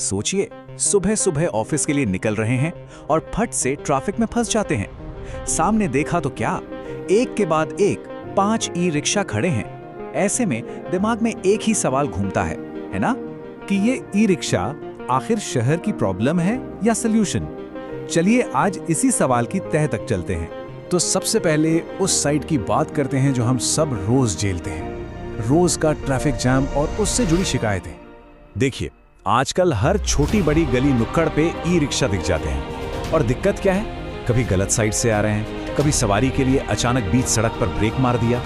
सोचिए, सुबह सुबह ऑफिस के लिए निकल रहे हैं और फट से ट्रैफिक में फंस जाते हैं। सामने देखा तो क्या, एक के बाद एक 5 ई रिक्शा खड़े हैं। ऐसे में दिमाग में एक ही सवाल घूमता है ना, कि ये ई रिक्शा आखिर शहर की प्रॉब्लम है या सल्यूशन? चलिए आज इसी सवाल की तह तक चलते हैं। तो सबसे पहले उस साइड की बात करते हैं जो हम सब रोज झेलते हैं, रोज का ट्रैफिक जाम और उससे जुड़ी शिकायतें। देखिए, आजकल हर छोटी बड़ी गली नुक्कड़ पे ई रिक्शा दिख जाते हैं। और दिक्कत क्या है, कभी गलत साइड से आ रहे हैं, कभी सवारी के लिए अचानक बीच सड़क पर ब्रेक मार दिया।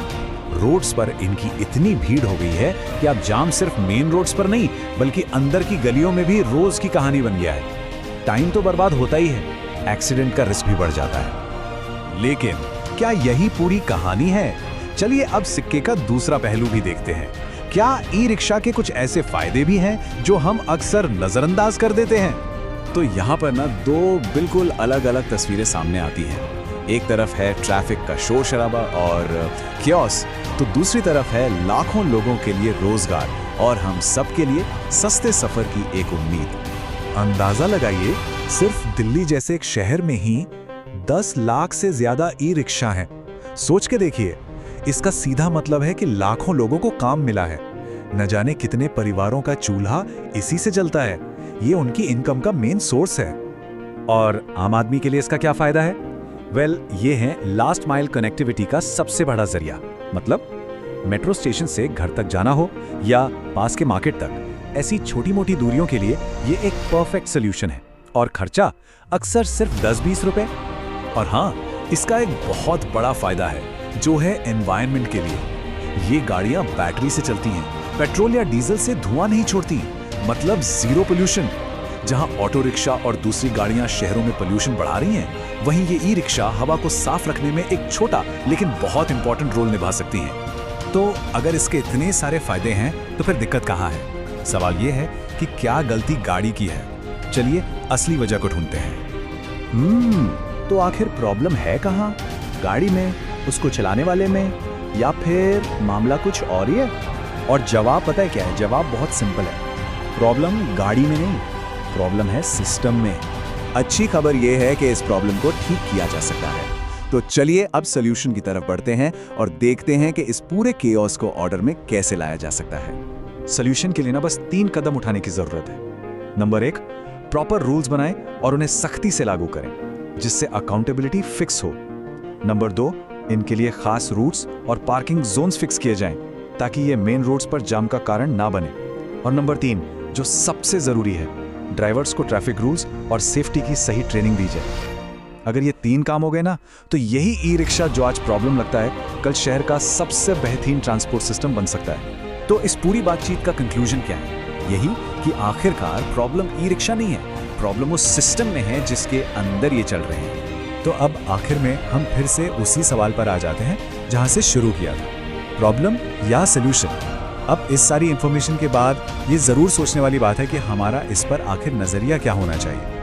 रोड्स पर इनकी इतनी भीड़ हो गई है कि अब जाम सिर्फ मेन रोड्स पर नहीं बल्कि अंदर की गलियों में भी रोज की कहानी बन गया है। टाइम तो बर्बाद होता ही है, एक्सीडेंट का रिस्क भी बढ़ जाता है। लेकिन क्या यही पूरी कहानी है? चलिए अब सिक्के का दूसरा पहलू भी देखते हैं। क्या ई रिक्शा के कुछ ऐसे फायदे भी हैं जो हम अक्सर नजरअंदाज कर देते हैं? तो यहाँ पर ना दो बिल्कुल अलग अलग तस्वीरें सामने आती हैं। एक तरफ है ट्रैफिक का शोर शराबा और कियोस्क, तो दूसरी तरफ है लाखों लोगों के लिए रोजगार और हम सब के लिए सस्ते सफर की एक उम्मीद। अंदाजा लगाइए, सिर्फ दिल्ली जैसे एक शहर में ही 10 लाख से ज्यादा ई रिक्शा हैं। सोच के देखिए, इसका सीधा मतलब है कि लाखों लोगों को काम मिला है। न जाने कितने परिवारों का चूल्हा इसी से जलता है। ये उनकी इनकम का मेन सोर्स है। और आम आदमी के लिए इसका क्या फायदा है? ये है लास्ट माइल कनेक्टिविटी का सबसे बड़ा जरिया। मतलब मेट्रो स्टेशन से घर तक जाना हो या पास के मार्केट तक, ऐसी छोटी मोटी दूरियों के लिए ये एक परफेक्ट सोल्यूशन है। और खर्चा अक्सर सिर्फ 10-20 रुपए। और हाँ, इसका एक बहुत बड़ा फायदा है जो है एनवायरनमेंट के लिए। ये गाड़ियां बैटरी से चलती हैं, पेट्रोल या डीजल से धुआं नहीं छोड़ती, मतलब जीरो पोल्यूशन। जहां ऑटो रिक्शा और दूसरी गाड़ियां शहरों में पोल्यूशन बढ़ा रही हैं, वहीं ये ई रिक्शा हवा को साफ रखने में एक छोटा लेकिन बहुत इंपॉर्टेंट रोल निभा सकती हैं। तो अगर इसके इतने सारे फायदे हैं तो फिर दिक्कत कहाँ है? सवाल ये है कि क्या गलती गाड़ी की है? चलिए असली वजह को ढूंढते हैं। तो आखिर प्रॉब्लम है कहाँ? गाड़ी में, उसको चलाने वाले में, या फिर मामला कुछ और ही है? और जवाब पता है क्या है? जवाब बहुत सिंपल है। प्रॉब्लम गाड़ी में नहीं, प्रॉब्लम है सिस्टम में। अच्छी खबर यह है कि इस प्रॉब्लम को ठीक किया जा सकता है। तो चलिए अब सॉल्यूशन की तरफ बढ़ते हैं और देखते हैं कि इस पूरे केओस को ऑर्डर में कैसे लाया जा सकता है। सॉल्यूशन के लिए ना बस 3 कदम उठाने की जरूरत है। नंबर 1, प्रॉपर रूल्स बनाएं और उन्हें सख्ती से लागू करें, जिससे अकाउंटेबिलिटी फिक्स हो। नंबर 2, इनके लिए खास रूट्स और पार्किंग जोन्स फिक्स किए जाएं ताकि ये मेन रोड्स पर जाम का कारण ना बने। और नंबर 3, जो सबसे जरूरी है, ड्राइवर्स को ट्रैफिक रूल्स और सेफ्टी की सही ट्रेनिंग दी जाए। अगर ये 3 काम हो गए ना, तो यही ई रिक्शा जो आज प्रॉब्लम लगता है, कल शहर का सबसे बेहतरीन ट्रांसपोर्ट सिस्टम बन सकता है। तो इस पूरी बातचीत का कंक्लूजन क्या है? यही कि आखिरकार प्रॉब्लम ई रिक्शा नहीं है, प्रॉब्लम उस सिस्टम में है जिसके अंदर ये चल रहे हैं। तो अब आखिर में हम फिर से उसी सवाल पर आ जाते हैं जहां से शुरू किया था, प्रॉब्लम या सॉल्यूशन। अब इस सारी इंफॉर्मेशन के बाद ये जरूर सोचने वाली बात है कि हमारा इस पर आखिर नजरिया क्या होना चाहिए।